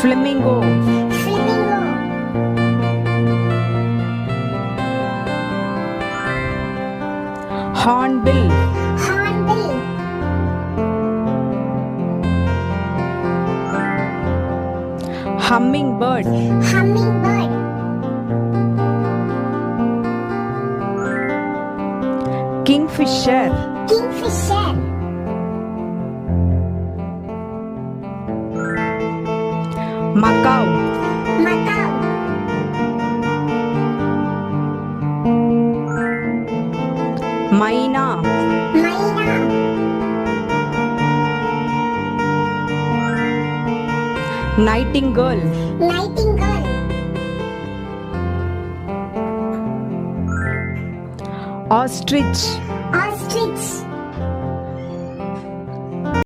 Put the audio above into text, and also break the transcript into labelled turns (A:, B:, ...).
A: Flamingo.
B: Flamingo.
A: Hornbill.
B: Hornbill.
A: Hummingbird.
B: Hummingbird.
A: Kingfisher.
B: Kingfisher.
A: Macaw.
B: Macaw.
A: Myna.
B: Myna.
A: Nightingale.
B: Nightingale.
A: Ostrich.
B: Ostrich.